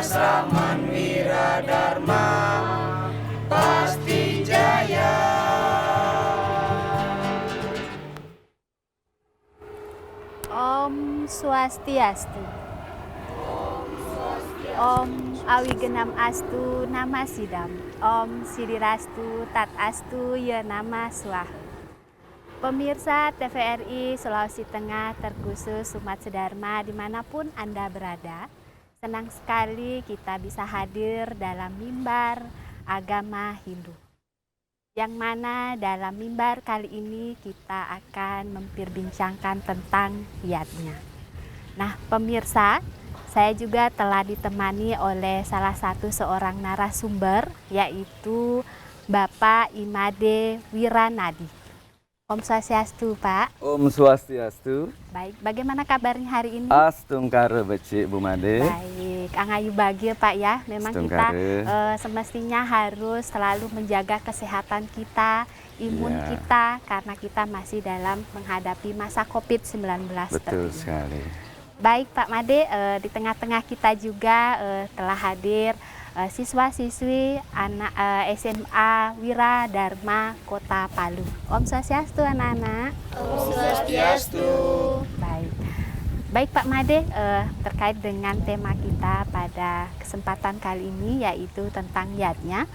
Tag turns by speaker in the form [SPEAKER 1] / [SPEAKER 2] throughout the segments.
[SPEAKER 1] Saman Wiradharma pasti jaya.
[SPEAKER 2] Om Swastiastu. Om Awigenam Astu Nama Sidam. Om Sidirastu Tat Astu Ya Nama Swaha. Pemirsa TVRI Sulawesi Tengah terkhusus Umat Sedharma dimanapun Anda berada, senang sekali kita bisa hadir dalam mimbar agama Hindu. Yang mana dalam mimbar kali ini kita akan memperbincangkan tentang yatnya. Nah pemirsa, saya juga telah ditemani oleh salah satu seorang narasumber, yaitu Bapak Imade Wiranadi. Om Swastiastu, Pak.
[SPEAKER 3] Om Swastiastu.
[SPEAKER 2] Baik, bagaimana kabarnya hari ini?
[SPEAKER 3] Astungkare becik Bu Made.
[SPEAKER 2] Baik, Angayu bahagia Pak ya. Memang kita semestinya harus selalu menjaga kesehatan kita, imun kita, karena kita masih dalam menghadapi masa COVID-19.
[SPEAKER 3] Betul sekali.
[SPEAKER 2] Baik Pak Made, di tengah-tengah kita juga telah hadir siswa-siswi anak SMA Wiradharma Kota Palu. Om Swastiastu anak-anak.
[SPEAKER 1] Om Swastiastu.
[SPEAKER 2] Baik Pak Made, terkait dengan tema kita pada kesempatan kali ini yaitu tentang yatnya.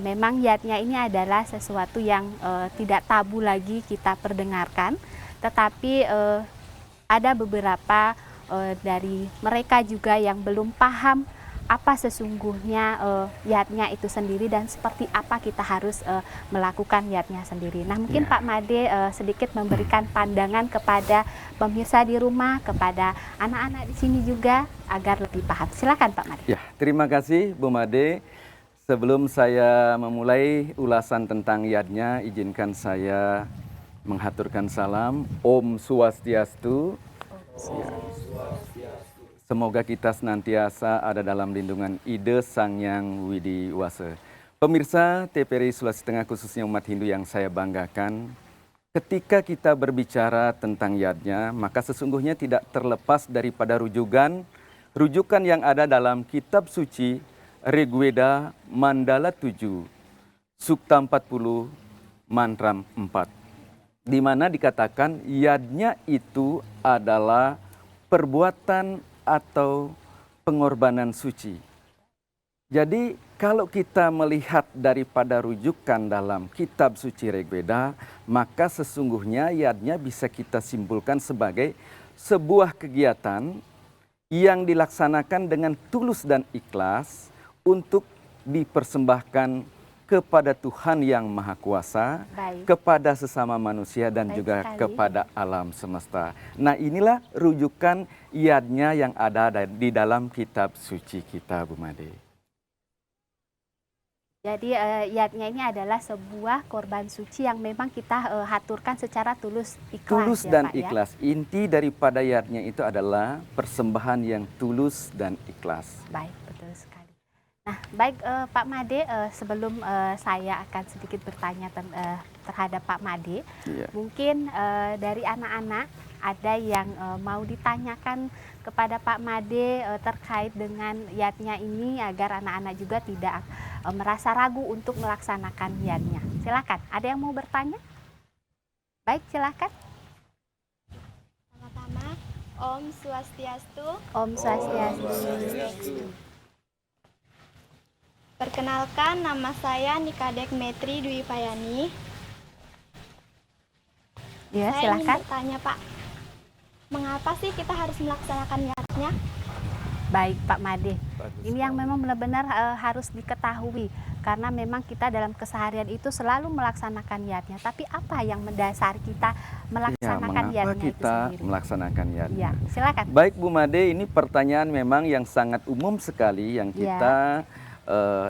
[SPEAKER 2] Memang yatnya ini adalah sesuatu yang tidak tabu lagi kita perdengarkan, tetapi ada beberapa dari mereka juga yang belum paham apa sesungguhnya yatnya itu sendiri dan seperti apa kita harus melakukan yatnya sendiri. Nah mungkin Pak Made sedikit memberikan pandangan kepada pemirsa di rumah, kepada anak-anak di sini juga agar lebih paham. Silakan Pak Made.
[SPEAKER 3] Ya, terima kasih Bu Made. Sebelum saya memulai ulasan tentang yatnya, izinkan saya menghaturkan salam Om Swastiastu. Semoga kita senantiasa ada dalam lindungan Ide Sang Yang Widi Wase. Pemirsa TVRI Sulawesi Tengah khususnya umat Hindu yang saya banggakan, ketika kita berbicara tentang yatnya, maka sesungguhnya tidak terlepas daripada rujukan yang ada dalam kitab suci Rigveda Mandala 7, Sukta 40, Mantram 4. Di mana dikatakan yatnya itu adalah perbuatan atau pengorbanan suci. Jadi kalau kita melihat daripada rujukan dalam kitab suci Rigveda, maka sesungguhnya yatnya bisa kita simpulkan sebagai sebuah kegiatan yang dilaksanakan dengan tulus dan ikhlas untuk dipersembahkan kepada Tuhan yang Maha Kuasa, kepada sesama manusia dan juga kepada alam semesta. Nah inilah rujukan yatnya yang ada di dalam kitab suci kita Bu Made.
[SPEAKER 2] Jadi yatnya ini adalah sebuah korban suci yang memang kita haturkan secara tulus ikhlas.
[SPEAKER 3] Tulus
[SPEAKER 2] ya,
[SPEAKER 3] dan
[SPEAKER 2] Pak,
[SPEAKER 3] ikhlas. Ya? Inti daripada yatnya itu adalah persembahan yang tulus dan ikhlas.
[SPEAKER 2] Baik, betul sekali. Nah, baik Pak Made, sebelum saya akan sedikit bertanya terhadap Pak Made, mungkin dari anak-anak ada yang mau ditanyakan kepada Pak Made terkait dengan yatnya ini agar anak-anak juga tidak merasa ragu untuk melaksanakan yatnya. Silakan, ada yang mau bertanya? Baik, silakan.
[SPEAKER 4] Pertama, Om Swastiastu.
[SPEAKER 2] Om Swastiastu.
[SPEAKER 4] Perkenalkan, nama saya Nikadek Metri Dwi Payani.
[SPEAKER 2] Ya,
[SPEAKER 4] saya
[SPEAKER 2] silakan.
[SPEAKER 4] ingin bertanya Pak, mengapa sih kita harus melaksanakan yatnya?
[SPEAKER 2] Baik Pak Made, ini yang memang benar-benar harus diketahui karena memang kita dalam keseharian itu selalu melaksanakan yatnya. Tapi apa yang mendasari kita melaksanakan yatnya itu sendiri?
[SPEAKER 3] Melaksanakan yatnya?
[SPEAKER 2] Ya, silakan.
[SPEAKER 3] Baik Bu Made, ini pertanyaan memang yang sangat umum sekali yang kita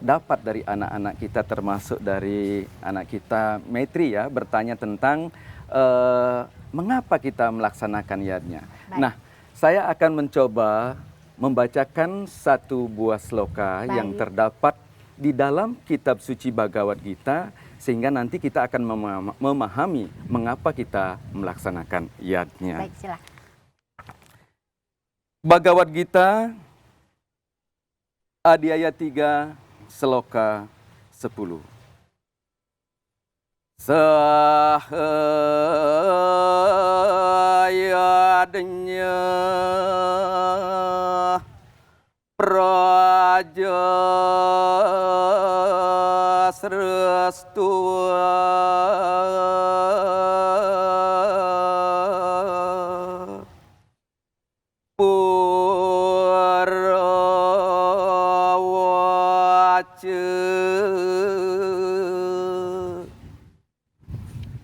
[SPEAKER 3] dapat dari anak-anak kita, termasuk dari anak kita Metri ya, bertanya tentang mengapa kita melaksanakan yatnya. Nah, saya akan mencoba membacakan satu buah sloka yang terdapat di dalam kitab suci Bhagavad Gita, sehingga nanti kita akan memahami mengapa kita melaksanakan yatnya.
[SPEAKER 2] Baik, silakan.
[SPEAKER 3] Bhagavad Gita Adiaya 3, Seloka 10. Sahayadnya praja srestua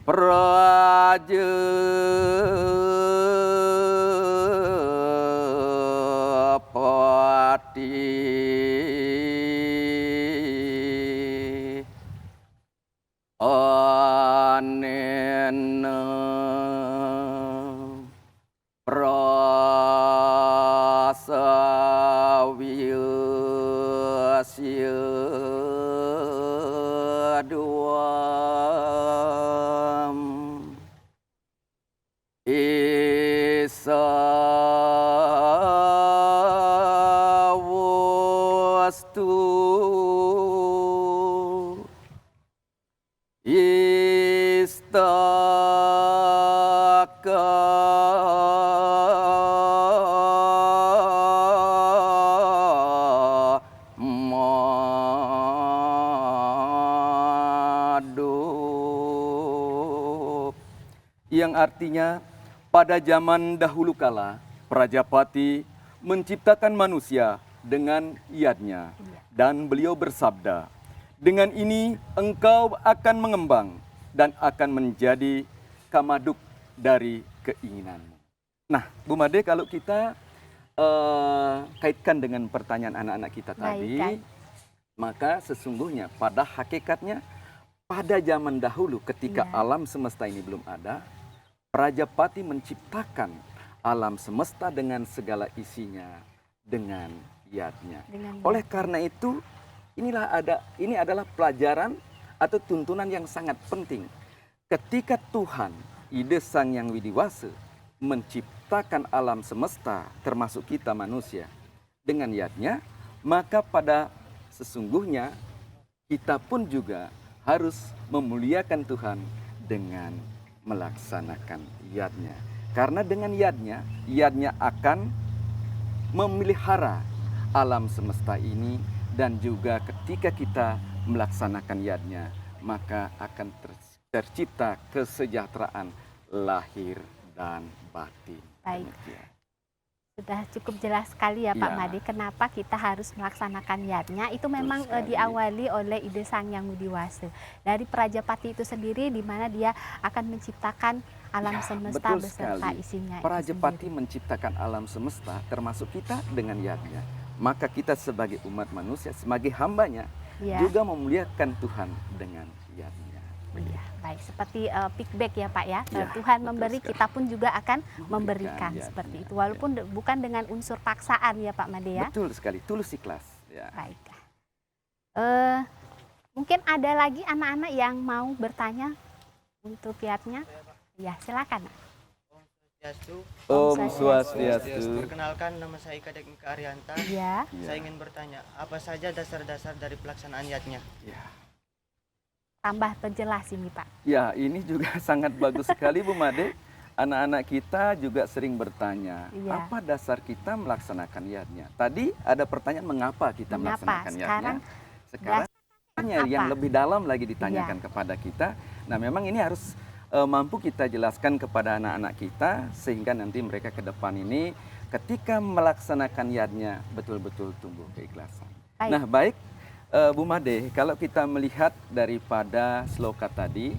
[SPEAKER 3] Praja Pati Anena Prasawiasya Wastu Istaka Madu, yang artinya pada zaman dahulu kala Prajapati menciptakan manusia dengan yadnya, dan beliau bersabda, dengan ini engkau akan mengembang dan akan menjadi kamaduk dari keinginanmu. Nah, Bu Made, kalau kita kaitkan dengan pertanyaan anak-anak kita tadi, maka sesungguhnya pada hakikatnya pada zaman dahulu ketika alam semesta ini belum ada, Prajapati menciptakan alam semesta dengan segala isinya dengan yadnya. Oleh karena itu, ini adalah pelajaran atau tuntunan yang sangat penting. Ketika Tuhan, Ide Sang Yang Widiwasa, menciptakan alam semesta, termasuk kita manusia, dengan yadnya, maka pada sesungguhnya kita pun juga harus memuliakan Tuhan dengan melaksanakan yadnya. Karena dengan yadnya akan memelihara alam semesta ini, dan juga ketika kita melaksanakan yadnya, maka akan tercipta kesejahteraan lahir dan batin.
[SPEAKER 2] Baik. Sudah cukup jelas sekali ya Pak Made, kenapa kita harus melaksanakan yadnya. Itu memang diawali oleh Ide Sang Yang Widiwasa. Dari Prajapati itu sendiri, di mana dia akan menciptakan alam semesta beserta isinya.
[SPEAKER 3] Prajapati menciptakan alam semesta, termasuk kita dengan yadnya. Maka kita sebagai umat manusia, sebagai hambanya, juga memuliakan Tuhan dengan yadnya.
[SPEAKER 2] Iya, baik. Seperti feedback ya Pak ya. Tuhan memberi, kita pun juga akan memberikan seperti itu. Walaupun bukan dengan unsur paksaan ya Pak Made ya.
[SPEAKER 3] Betul sekali, tulus ikhlas. Ya.
[SPEAKER 2] Baik. Mungkin ada lagi anak-anak yang mau bertanya untuk yadnya. Ya, silakan.
[SPEAKER 3] Om Swastiastu.
[SPEAKER 1] Perkenalkan, nama saya Ika Dekmika Arianta.
[SPEAKER 2] Ya.
[SPEAKER 1] Saya ingin bertanya, apa saja dasar-dasar dari pelaksanaan yadnya?
[SPEAKER 3] Ya.
[SPEAKER 2] Tambah perjelas ini Pak.
[SPEAKER 3] Ya, ini juga sangat bagus sekali Bu Made. Anak-anak kita juga sering bertanya, apa dasar kita melaksanakan yadnya? Tadi ada pertanyaan mengapa kita melaksanakan yadnya. Sekarang yang lebih dalam lagi ditanyakan kepada kita. Nah, memang ini harus mampu kita jelaskan kepada anak-anak kita, sehingga nanti mereka ke depan ini ketika melaksanakan yadnya betul-betul tumbuh keikhlasan. Nah, baik Bu Made, kalau kita melihat daripada sloka tadi,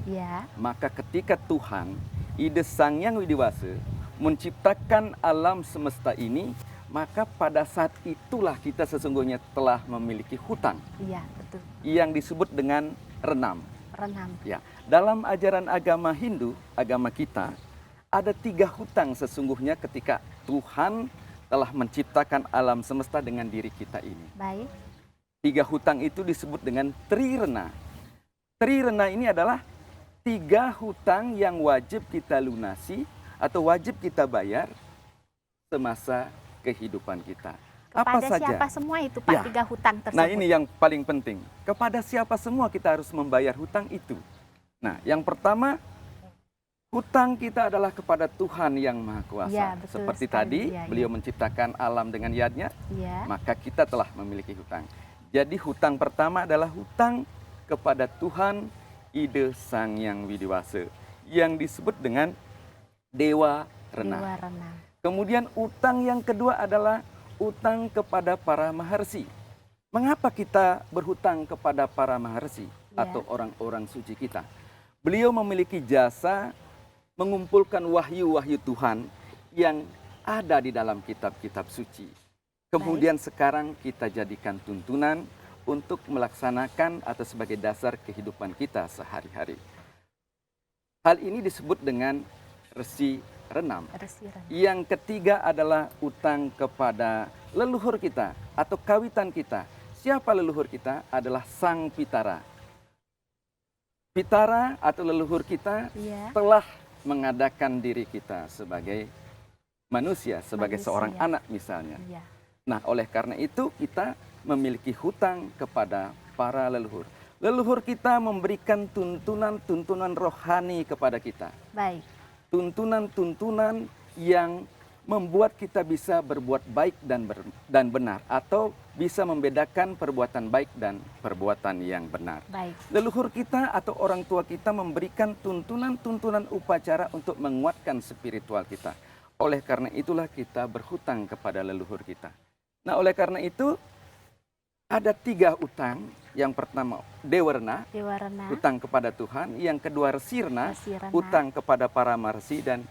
[SPEAKER 3] maka ketika Tuhan, Ide Sang Yang Widiwasa, menciptakan alam semesta ini, maka pada saat itulah kita sesungguhnya telah memiliki hutang.
[SPEAKER 2] Iya, betul.
[SPEAKER 3] Yang disebut dengan renam.
[SPEAKER 2] Renam.
[SPEAKER 3] Ya, dalam ajaran agama Hindu, agama kita, ada 3 hutang sesungguhnya ketika Tuhan telah menciptakan alam semesta dengan diri kita ini.
[SPEAKER 2] Baik.
[SPEAKER 3] 3 hutang itu disebut dengan trirena. Trirena ini adalah 3 hutang yang wajib kita lunasi atau wajib kita bayar semasa kehidupan kita. Apa
[SPEAKER 2] Kepada
[SPEAKER 3] saja?
[SPEAKER 2] siapa semua itu Pak,
[SPEAKER 3] Ya.
[SPEAKER 2] 3 hutang tersebut?
[SPEAKER 3] Nah, ini yang paling penting. Kepada siapa semua kita harus membayar hutang itu? Nah, yang pertama, hutang kita adalah kepada Tuhan yang Maha Kuasa.
[SPEAKER 2] Ya, betul
[SPEAKER 3] Seperti
[SPEAKER 2] sekali.
[SPEAKER 3] tadi,
[SPEAKER 2] Ya,
[SPEAKER 3] beliau
[SPEAKER 2] ya.
[SPEAKER 3] menciptakan alam dengan yadnya,
[SPEAKER 2] Ya.
[SPEAKER 3] maka kita telah memiliki hutang. Jadi hutang pertama adalah hutang kepada Tuhan Ide Sang Yang Widiwasa, yang disebut dengan Dewa Renang.
[SPEAKER 2] Dewa Renang.
[SPEAKER 3] Kemudian utang yang kedua adalah utang kepada para maharsi. Mengapa kita berhutang kepada para maharsi
[SPEAKER 2] Ya.
[SPEAKER 3] atau orang-orang suci kita? Beliau memiliki jasa mengumpulkan wahyu-wahyu Tuhan yang ada di dalam kitab-kitab suci. Kemudian sekarang kita jadikan tuntunan untuk melaksanakan atau sebagai dasar kehidupan kita sehari-hari. Hal ini disebut dengan resi renam.
[SPEAKER 2] Resi Renang.
[SPEAKER 3] Yang ketiga adalah utang kepada leluhur kita atau kawitan kita. Siapa leluhur kita? Adalah Sang Pitara. Pitara atau leluhur kita
[SPEAKER 2] Ya.
[SPEAKER 3] telah mengadakan diri kita sebagai manusia, sebagai
[SPEAKER 2] Manusia.
[SPEAKER 3] seorang anak misalnya.
[SPEAKER 2] Ya.
[SPEAKER 3] Nah, oleh karena itu kita memiliki hutang kepada para leluhur. Leluhur kita memberikan tuntunan-tuntunan rohani kepada kita.
[SPEAKER 2] Baik.
[SPEAKER 3] Tuntunan-tuntunan yang membuat kita bisa berbuat baik dan benar, atau bisa membedakan perbuatan baik dan perbuatan yang benar.
[SPEAKER 2] Baik.
[SPEAKER 3] Leluhur kita atau orang tua kita memberikan tuntunan-tuntunan upacara untuk menguatkan spiritual kita. Oleh karena itulah kita berhutang kepada leluhur kita. Nah, oleh karena itu ada 3 utang. Yang pertama Dewarna,
[SPEAKER 2] Dewa Renang.
[SPEAKER 3] hutang kepada Tuhan. Yang kedua Resirna,
[SPEAKER 2] Resi Renang.
[SPEAKER 3] hutang kepada para marsi. Dan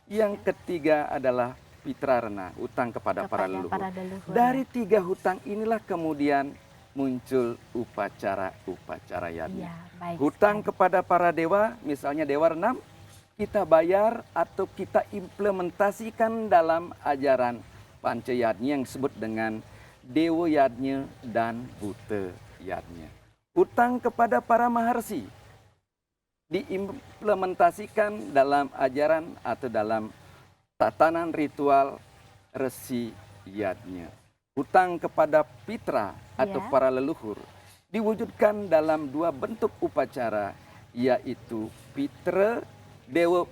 [SPEAKER 3] yang ketiga adalah Pitrarna, hutang kepada para leluhur.
[SPEAKER 2] para leluhur.
[SPEAKER 3] Dari 3 hutang inilah kemudian muncul upacara-upacara yadnya.
[SPEAKER 2] Iya, baik.
[SPEAKER 3] Hutang
[SPEAKER 2] sekali.
[SPEAKER 3] kepada para dewa, misalnya Dewa Renam, kita bayar atau kita implementasikan dalam ajaran Pancayadnya yang disebut dengan Dewa Yadnya dan Buta Yadnya. Hutang kepada para maharsi diimplementasikan dalam ajaran atau dalam tatanan ritual Resi Yadnya. Hutang kepada Pitra atau
[SPEAKER 2] Ya.
[SPEAKER 3] para leluhur diwujudkan dalam 2 bentuk upacara, yaitu Pitra Dewa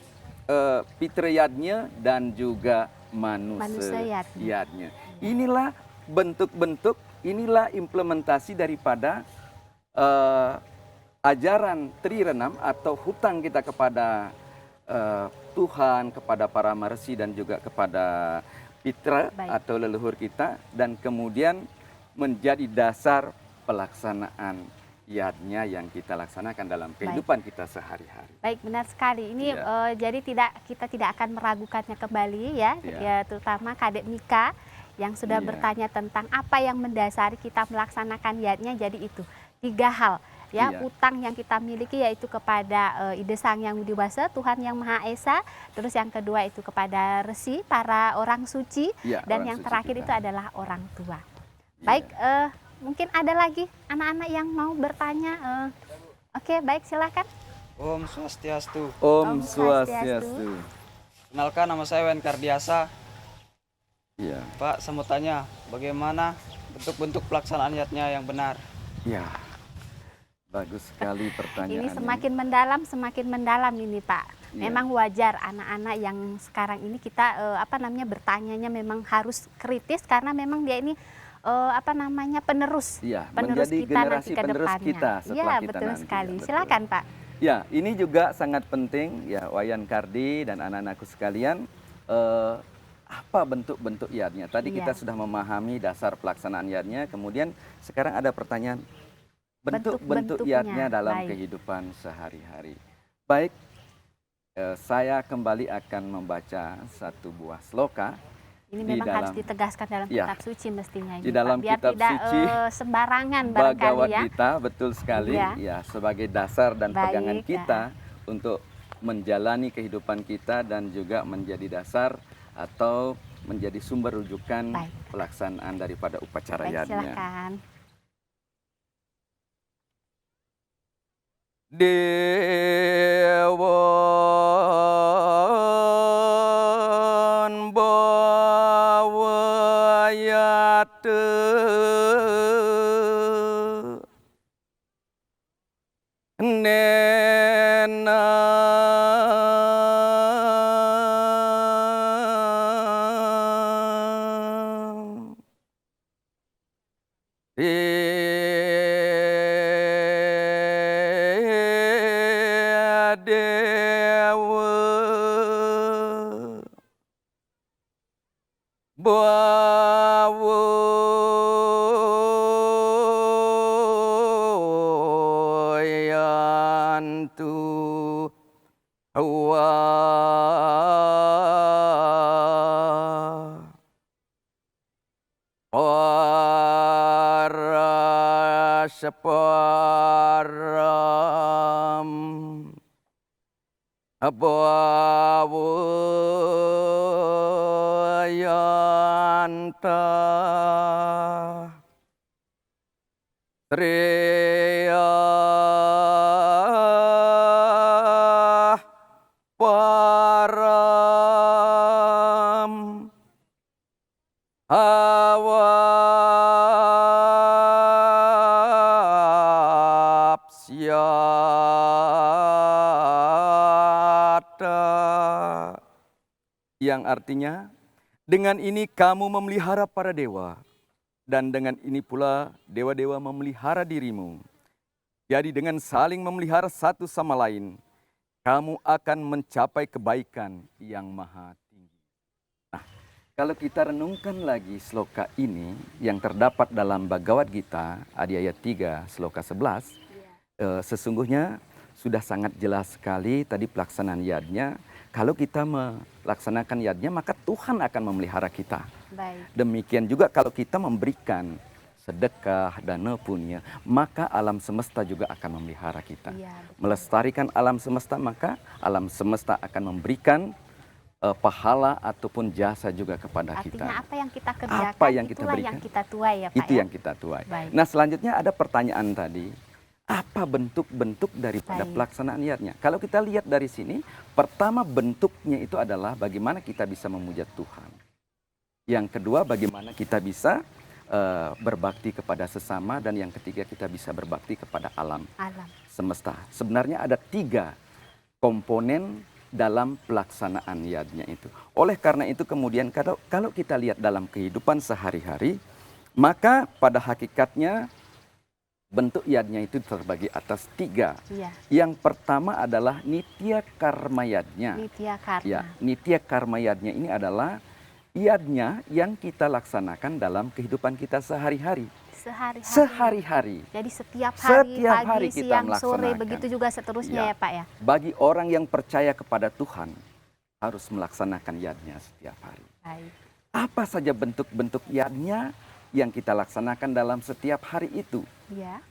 [SPEAKER 3] Pitra Yadnya dan juga Manusia
[SPEAKER 2] Manusia
[SPEAKER 3] Yadnya. Inilah bentuk-bentuk, inilah implementasi daripada ajaran Trirenam atau hutang kita kepada Tuhan, kepada para marsi dan juga kepada Pitra
[SPEAKER 2] Baik.
[SPEAKER 3] atau leluhur kita, dan kemudian menjadi dasar pelaksanaan yadnya yang kita laksanakan dalam kehidupan kita sehari-hari.
[SPEAKER 2] Baik, benar sekali. Ini
[SPEAKER 3] Ya.
[SPEAKER 2] jadi kita tidak akan meragukannya kembali ya,
[SPEAKER 3] Ya.
[SPEAKER 2] ya terutama Kadek Mika yang sudah
[SPEAKER 3] Iya.
[SPEAKER 2] bertanya tentang apa yang mendasari kita melaksanakan yadnya. Jadi itu 3 hal ya,
[SPEAKER 3] Iya.
[SPEAKER 2] utang yang kita miliki yaitu kepada Ide Sang Yang Widiwasa, Tuhan Yang Maha Esa. Terus yang kedua itu kepada resi, para orang suci,
[SPEAKER 3] Ya,
[SPEAKER 2] dan
[SPEAKER 3] orang
[SPEAKER 2] yang
[SPEAKER 3] suci
[SPEAKER 2] terakhir
[SPEAKER 3] kita.
[SPEAKER 2] itu adalah orang tua.
[SPEAKER 3] Iya.
[SPEAKER 2] Baik, mungkin ada lagi anak-anak yang mau bertanya. Oke, baik, silakan.
[SPEAKER 1] Om Swastiastu.
[SPEAKER 3] Om
[SPEAKER 2] Om
[SPEAKER 3] Swastiastu.
[SPEAKER 1] Kenalkan, nama saya Wen Kardiasa.
[SPEAKER 3] Iya.
[SPEAKER 1] Pak, saya mau tanya, bagaimana bentuk-bentuk pelaksanaan yatnya yang benar?
[SPEAKER 3] Ya. Bagus sekali pertanyaan.
[SPEAKER 2] Ini semakin mendalam ini Pak.
[SPEAKER 3] Iya.
[SPEAKER 2] Memang wajar anak-anak yang sekarang ini kita bertanyanya memang harus kritis karena memang dia ini penerus
[SPEAKER 3] Iya,
[SPEAKER 2] penerus
[SPEAKER 3] menjadi
[SPEAKER 2] kita nanti
[SPEAKER 3] generasi
[SPEAKER 2] ke
[SPEAKER 3] penerus
[SPEAKER 2] depannya.
[SPEAKER 3] kita setelah
[SPEAKER 2] Iya,
[SPEAKER 3] kita
[SPEAKER 2] betul
[SPEAKER 3] nanti.
[SPEAKER 2] sekali.
[SPEAKER 3] Betul.
[SPEAKER 2] Silakan Pak.
[SPEAKER 3] Ya, ini juga sangat penting ya, Wayan Kardi dan anak-anakku sekalian. Apa bentuk-bentuk yadnya? Tadi
[SPEAKER 2] Iya.
[SPEAKER 3] kita sudah memahami dasar pelaksanaan yadnya, kemudian sekarang ada pertanyaan bentuk-bentuk
[SPEAKER 2] Bentuk-bentuknya.
[SPEAKER 3] yadnya dalam
[SPEAKER 2] Baik.
[SPEAKER 3] kehidupan sehari-hari. Baik, saya kembali akan membaca satu buah sloka.
[SPEAKER 2] Ini
[SPEAKER 3] Di
[SPEAKER 2] memang harus
[SPEAKER 3] dalam-
[SPEAKER 2] ditegaskan dalam
[SPEAKER 3] Iya.
[SPEAKER 2] kitab suci mestinya ini
[SPEAKER 3] Di dalam
[SPEAKER 2] Pak. Biar
[SPEAKER 3] kitab
[SPEAKER 2] tidak
[SPEAKER 3] suci,
[SPEAKER 2] sembarangan
[SPEAKER 3] Bhagavad
[SPEAKER 2] barangkali ya.
[SPEAKER 3] Gita, betul sekali,
[SPEAKER 2] Iya.
[SPEAKER 3] ya, sebagai dasar dan
[SPEAKER 2] Baik,
[SPEAKER 3] pegangan
[SPEAKER 2] ya.
[SPEAKER 3] kita untuk menjalani kehidupan kita dan juga menjadi dasar atau menjadi sumber rujukan
[SPEAKER 2] Baik.
[SPEAKER 3] pelaksanaan daripada upacara
[SPEAKER 2] Baik,
[SPEAKER 3] yadnya.
[SPEAKER 2] silakan.
[SPEAKER 3] Dewan bawa yat Dewa bawa yantu hawa para separam Abawayanta Treya Param Awapsyata, yang artinya dengan ini kamu memelihara para dewa, dan dengan ini pula dewa-dewa memelihara dirimu. Jadi dengan saling memelihara satu sama lain, kamu akan mencapai kebaikan yang maha tinggi. Nah, kalau kita renungkan lagi sloka ini yang terdapat dalam Bhagavad Gita, ayat 3, sloka 11, sesungguhnya sudah sangat jelas sekali tadi pelaksanaan yadnya. Kalau kita melaksanakan yadnya, maka Tuhan akan memelihara kita.
[SPEAKER 2] Baik.
[SPEAKER 3] Demikian juga kalau kita memberikan sedekah, dana punya, maka alam semesta juga akan memelihara kita.
[SPEAKER 2] Iya, betul.
[SPEAKER 3] Melestarikan alam semesta, maka alam semesta akan memberikan pahala ataupun jasa juga kepada kita.
[SPEAKER 2] Artinya apa yang kita kerjakan,
[SPEAKER 3] Apa yang kita
[SPEAKER 2] itulah
[SPEAKER 3] berikan,
[SPEAKER 2] yang kita tuai ya Pak
[SPEAKER 3] itu
[SPEAKER 2] ya?
[SPEAKER 3] yang kita tuai.
[SPEAKER 2] Baik.
[SPEAKER 3] Nah, selanjutnya ada pertanyaan tadi. Apa bentuk-bentuk daripada
[SPEAKER 2] Baik.
[SPEAKER 3] pelaksanaan yadnya? Kalau kita lihat dari sini, pertama bentuknya itu adalah bagaimana kita bisa memuja Tuhan. Yang kedua, bagaimana kita bisa berbakti kepada sesama. Dan yang ketiga, kita bisa berbakti kepada alam semesta. Sebenarnya ada 3 komponen dalam pelaksanaan yadnya itu. Oleh karena itu kemudian kalau kita lihat dalam kehidupan sehari-hari, maka pada hakikatnya bentuk yadnya itu terbagi atas 3.
[SPEAKER 2] Iya.
[SPEAKER 3] Yang pertama adalah nitya karma yadnya.
[SPEAKER 2] Nitya karma.
[SPEAKER 3] Ya, nitya karma yadnya ini adalah yadnya yang kita laksanakan dalam kehidupan kita sehari-hari. Sehari-hari.
[SPEAKER 2] Jadi setiap hari,
[SPEAKER 3] Setiap
[SPEAKER 2] pagi,
[SPEAKER 3] hari kita
[SPEAKER 2] siang, sore,
[SPEAKER 3] melaksanakan.
[SPEAKER 2] begitu juga seterusnya ya Pak ya?
[SPEAKER 3] Bagi orang yang percaya kepada Tuhan, harus melaksanakan yadnya setiap hari.
[SPEAKER 2] Baik.
[SPEAKER 3] Apa saja bentuk-bentuk yadnya yang kita laksanakan dalam setiap hari itu?
[SPEAKER 2] Iya.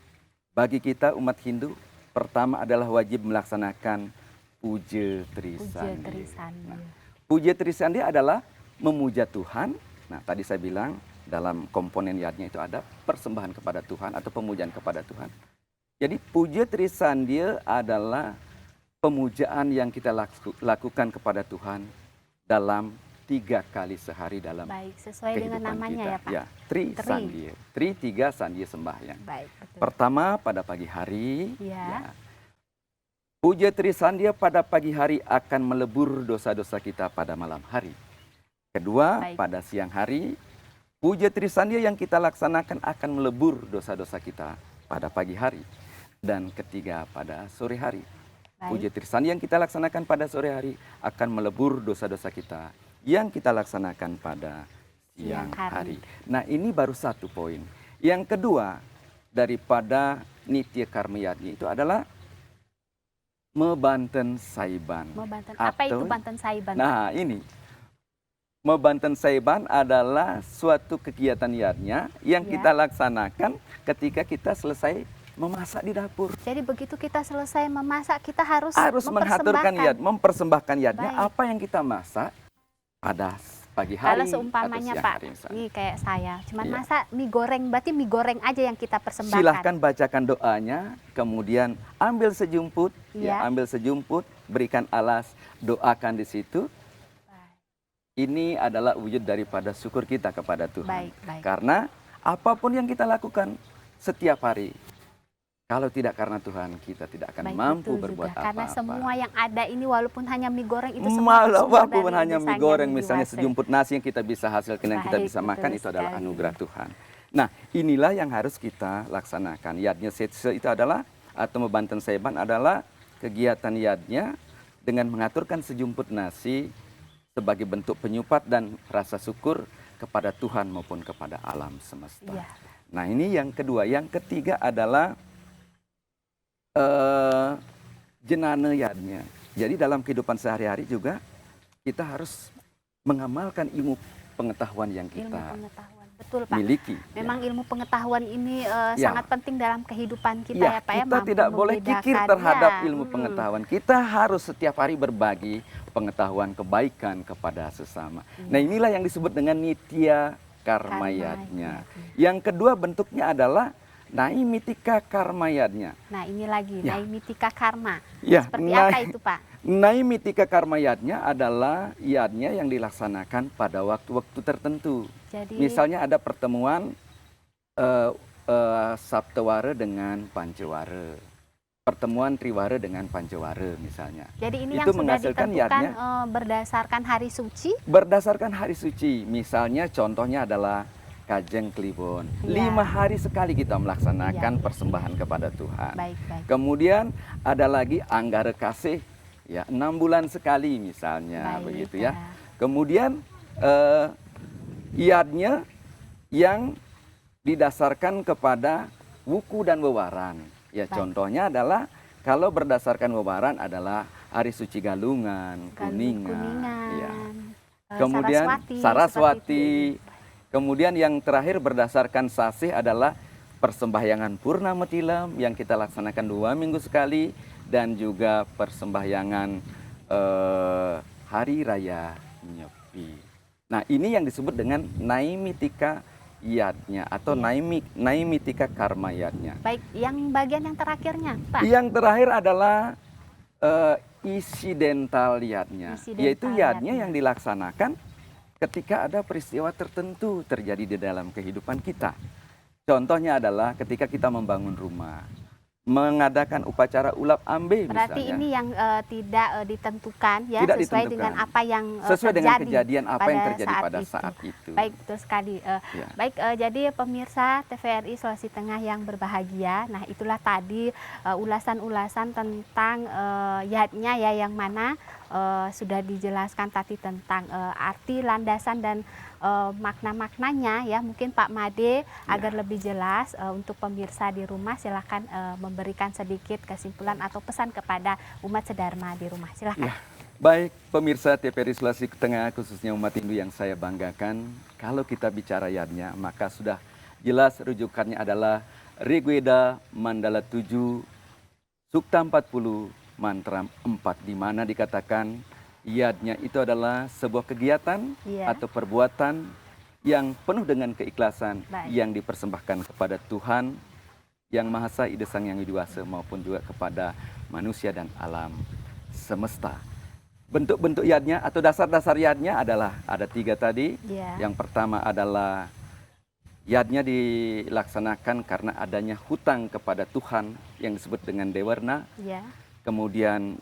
[SPEAKER 3] Bagi kita umat Hindu, pertama adalah wajib melaksanakan puja trisandi.
[SPEAKER 2] Puja trisandi.
[SPEAKER 3] Nah, puja trisandi adalah memuja Tuhan. Nah, tadi saya bilang dalam komponen yadnya itu ada persembahan kepada Tuhan atau pemujaan kepada Tuhan. Jadi puja trisandi adalah pemujaan yang kita lakukan kepada Tuhan dalam 3 kali sehari dalam
[SPEAKER 2] Baik, sesuai dengan
[SPEAKER 3] kehidupan
[SPEAKER 2] namanya
[SPEAKER 3] kita.
[SPEAKER 2] ya Pak?
[SPEAKER 3] Ya, Trisandhya. 3 sandhya sembahyang.
[SPEAKER 2] Baik, betul.
[SPEAKER 3] Pertama pada pagi hari.
[SPEAKER 2] Ya.
[SPEAKER 3] Puja trisandhya pada pagi hari akan melebur dosa-dosa kita pada malam hari. Kedua,
[SPEAKER 2] Baik.
[SPEAKER 3] pada siang hari, puja trisandhya yang kita laksanakan akan melebur dosa-dosa kita pada pagi hari. Dan ketiga, pada sore hari.
[SPEAKER 2] Baik.
[SPEAKER 3] Puja trisandhya yang kita laksanakan pada sore hari akan melebur dosa-dosa kita yang kita laksanakan pada siang hari. Nah, ini baru 1 poin. Yang kedua, daripada nitya karma yadnya itu adalah mebanten saiban.
[SPEAKER 2] Mebanten. Apa itu banten saiban?
[SPEAKER 3] Nah, ini. Mebanten saiban adalah suatu kegiatan yadnya yang kita laksanakan ketika kita selesai memasak di dapur.
[SPEAKER 2] Jadi begitu kita selesai memasak, kita harus
[SPEAKER 3] menghaturkan yad, mempersembahkan yadnya.
[SPEAKER 2] Baik.
[SPEAKER 3] Apa yang kita masak pada pagi hari.
[SPEAKER 2] Kalau seumpamanya
[SPEAKER 3] atau siang
[SPEAKER 2] Pak,
[SPEAKER 3] hari misalnya.
[SPEAKER 2] ini kayak saya, cuman
[SPEAKER 3] Iya.
[SPEAKER 2] masak mie goreng, berarti mie goreng aja yang kita persembahkan.
[SPEAKER 3] Silahkan bacakan doanya, kemudian ambil sejumput,
[SPEAKER 2] Iya.
[SPEAKER 3] ambil sejumput, berikan alas, doakan di situ. Ini adalah wujud daripada syukur kita kepada Tuhan.
[SPEAKER 2] Baik, baik.
[SPEAKER 3] Karena apapun yang kita lakukan setiap hari, kalau tidak karena Tuhan, kita tidak akan
[SPEAKER 2] Baik,
[SPEAKER 3] mampu
[SPEAKER 2] betul
[SPEAKER 3] berbuat
[SPEAKER 2] juga.
[SPEAKER 3] apa-apa.
[SPEAKER 2] Karena semua yang ada ini walaupun hanya mie goreng itu semua
[SPEAKER 3] Walaupun
[SPEAKER 2] bersumber dari
[SPEAKER 3] hanya mie
[SPEAKER 2] desanya
[SPEAKER 3] goreng,
[SPEAKER 2] Widi
[SPEAKER 3] misalnya
[SPEAKER 2] Wase.
[SPEAKER 3] sejumput nasi yang kita bisa hasilkan, yang kita
[SPEAKER 2] Baik,
[SPEAKER 3] bisa makan,
[SPEAKER 2] betul
[SPEAKER 3] itu adalah
[SPEAKER 2] sekali.
[SPEAKER 3] anugerah Tuhan. Nah, inilah yang harus kita laksanakan. Yadnya setse itu adalah, atau Mebanten Seban adalah kegiatan yadnya dengan mengaturkan sejumput nasi sebagai bentuk penyupat dan rasa syukur kepada Tuhan maupun kepada alam semesta.
[SPEAKER 2] Iya.
[SPEAKER 3] Nah, ini yang kedua. Yang ketiga adalah jenana yadnya. Jadi dalam kehidupan sehari-hari juga kita harus mengamalkan ilmu pengetahuan yang
[SPEAKER 2] Ilmu
[SPEAKER 3] kita
[SPEAKER 2] pengetahuan. Betul, Pak.
[SPEAKER 3] miliki.
[SPEAKER 2] Memang ilmu pengetahuan ini
[SPEAKER 3] Ya.
[SPEAKER 2] sangat penting dalam kehidupan kita ya, Pak ya.
[SPEAKER 3] Kita
[SPEAKER 2] Mampu
[SPEAKER 3] tidak boleh kikir
[SPEAKER 2] membedakan.
[SPEAKER 3] terhadap
[SPEAKER 2] Ya.
[SPEAKER 3] ilmu pengetahuan. Kita harus setiap hari berbagi pengetahuan kebaikan kepada sesama. Nah, inilah yang disebut dengan nitya karmayadnya. Yang kedua bentuknya adalah naimitika karmayadnya.
[SPEAKER 2] Nah, ini lagi
[SPEAKER 3] Ya.
[SPEAKER 2] naimitika karma.
[SPEAKER 3] Ya,
[SPEAKER 2] Seperti apa itu, Pak?
[SPEAKER 3] naimitika karmayadnya adalah yadnya yang dilaksanakan pada waktu-waktu tertentu.
[SPEAKER 2] Jadi
[SPEAKER 3] Misalnya ada pertemuan Saptawara dengan Pancawara, pertemuan Triwara dengan Pancawara misalnya.
[SPEAKER 2] jadi ini
[SPEAKER 3] itu
[SPEAKER 2] yang sudah
[SPEAKER 3] menghasilkan
[SPEAKER 2] ditentukan
[SPEAKER 3] yadnya.
[SPEAKER 2] Berdasarkan hari suci.
[SPEAKER 3] Berdasarkan hari suci, misalnya contohnya adalah Kajeng Kliwon.
[SPEAKER 2] Ya.
[SPEAKER 3] 5 hari sekali kita melaksanakan
[SPEAKER 2] Ya.
[SPEAKER 3] persembahan kepada Tuhan.
[SPEAKER 2] Baik, baik.
[SPEAKER 3] Kemudian ada lagi Anggara Kasih, ya 6 bulan sekali misalnya,
[SPEAKER 2] Baik,
[SPEAKER 3] begitu ya. Kemudian yadnya yang didasarkan kepada wuku dan wewaran. Ya,
[SPEAKER 2] Baik.
[SPEAKER 3] contohnya adalah kalau berdasarkan wewaran adalah hari suci Galungan, Kuningan, ya. Kemudian
[SPEAKER 2] Saraswati,
[SPEAKER 3] Saraswati.
[SPEAKER 2] seperti itu.
[SPEAKER 3] Kemudian yang terakhir berdasarkan sasih adalah persembahyangan Purnama Tilam yang kita laksanakan 2 minggu sekali, dan juga persembahyangan Hari Raya Nyepi. Nah, ini yang disebut dengan naimitika yadnya atau naimitika karma yadnya.
[SPEAKER 2] Baik, yang bagian yang terakhirnya, Pak.
[SPEAKER 3] Yang terakhir adalah isidental yadnya,
[SPEAKER 2] Isidental
[SPEAKER 3] yaitu yadnya
[SPEAKER 2] yadnya.
[SPEAKER 3] yang dilaksanakan ketika ada peristiwa tertentu terjadi di dalam kehidupan kita. Contohnya adalah ketika kita membangun rumah, mengadakan upacara ulap ambe
[SPEAKER 2] Berarti
[SPEAKER 3] misalnya.
[SPEAKER 2] ini yang tidak ditentukan ya,
[SPEAKER 3] Tidak
[SPEAKER 2] sesuai
[SPEAKER 3] ditentukan.
[SPEAKER 2] dengan apa yang
[SPEAKER 3] Sesuai dengan
[SPEAKER 2] terjadi
[SPEAKER 3] kejadian apa yang
[SPEAKER 2] pada
[SPEAKER 3] terjadi pada
[SPEAKER 2] itu.
[SPEAKER 3] saat itu.
[SPEAKER 2] Baik, betul sekali.
[SPEAKER 3] Ya.
[SPEAKER 2] Baik, jadi pemirsa TVRI Sulawesi Tengah yang berbahagia, nah itulah tadi ulasan-ulasan tentang yadnya ya, yang mana sudah dijelaskan tadi tentang arti, landasan, dan makna-maknanya ya. Mungkin Pak Made agar lebih jelas untuk pemirsa di rumah, silakan memberikan sedikit kesimpulan atau pesan kepada umat sedharma di rumah. Silakan.
[SPEAKER 3] Ya. Baik, pemirsa TVRI Sulawesi Tengah, khususnya umat Hindu yang saya banggakan, kalau kita bicara yadnya, maka sudah jelas rujukannya adalah Rigveda Mandala 7, Sukta 40, Mantra 4, di mana dikatakan yadnya itu adalah sebuah kegiatan
[SPEAKER 2] Iya.
[SPEAKER 3] atau perbuatan yang penuh dengan keikhlasan,
[SPEAKER 2] Baik.
[SPEAKER 3] yang dipersembahkan kepada Tuhan Yang Maha Esa, Ida Sang Yang Widiwasa, maupun juga kepada manusia dan alam semesta. Bentuk-bentuk yadnya atau dasar-dasar yadnya adalah ada 3 tadi.
[SPEAKER 2] Iya.
[SPEAKER 3] Yang pertama adalah yadnya dilaksanakan karena adanya hutang kepada Tuhan yang disebut dengan Dewarna,
[SPEAKER 2] Iya.
[SPEAKER 3] kemudian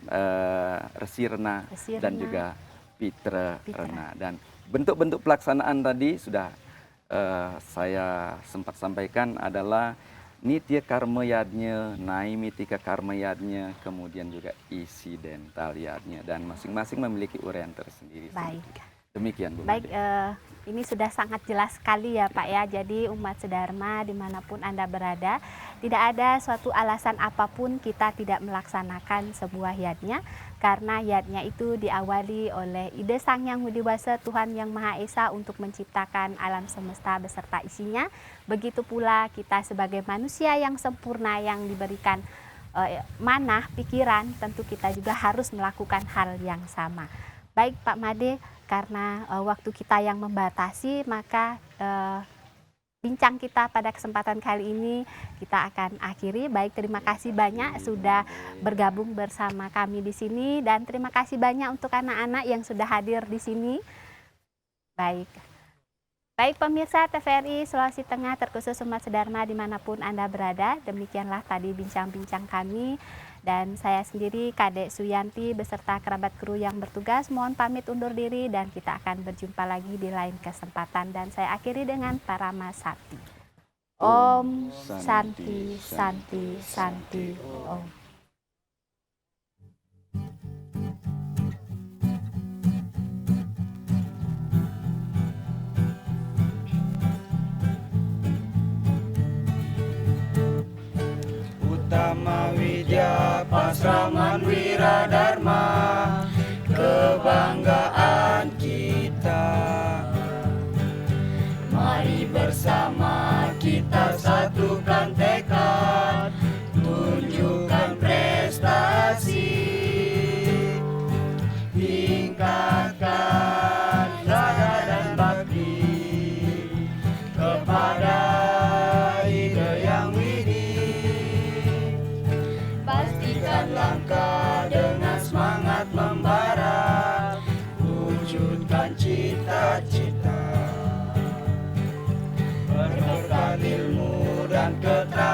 [SPEAKER 3] Resirna,
[SPEAKER 2] Resirna.
[SPEAKER 3] dan juga Pitrarna. Dan bentuk-bentuk pelaksanaan tadi sudah saya sempat sampaikan adalah Nitya karma yadnya, naimitika karma yadnya, kemudian juga isidental yadnya, dan masing-masing memiliki uraian tersendiri.
[SPEAKER 2] Baik.
[SPEAKER 3] Demikian, Bu.
[SPEAKER 2] Baik,
[SPEAKER 3] Made.
[SPEAKER 2] ini sudah sangat jelas sekali ya Pak ya. Jadi umat sedharma dimanapun Anda berada, tidak ada suatu alasan apapun kita tidak melaksanakan sebuah yadnya, karena yadnya itu diawali oleh ide Sang Yang Widiwasa, Tuhan Yang Maha Esa, untuk menciptakan alam semesta beserta isinya. Begitu pula kita sebagai manusia yang sempurna, yang diberikan manah pikiran, tentu kita juga harus melakukan hal yang sama. Baik Pak Made, karena waktu kita yang membatasi, maka bincang kita pada kesempatan kali ini kita akan akhiri. Baik, terima kasih banyak sudah bergabung bersama kami di sini, dan terima kasih banyak untuk anak-anak yang sudah hadir di sini. Baik. Baik pemirsa TVRI Sulawesi Tengah, terkhusus umat sedharma dimanapun Anda berada, demikianlah tadi bincang-bincang kami. Dan saya sendiri, Kadek Suyanti, beserta kerabat kru yang bertugas, mohon pamit undur diri, dan kita akan berjumpa lagi di lain kesempatan. Dan saya akhiri dengan Parama Sakti. Om Santi Santi Santi Om.
[SPEAKER 1] Utama Widya Pasraman Wiradharma, kebanggaan kita. Mari bersama kita satukan tekad, tunjukkan prestasi, tingkatkan raga dan bakti kepada ide yang widih. Pastikan langkah dengan semangat membara, wujudkan cita-cita. Berbekal ilmu dan keterampilan,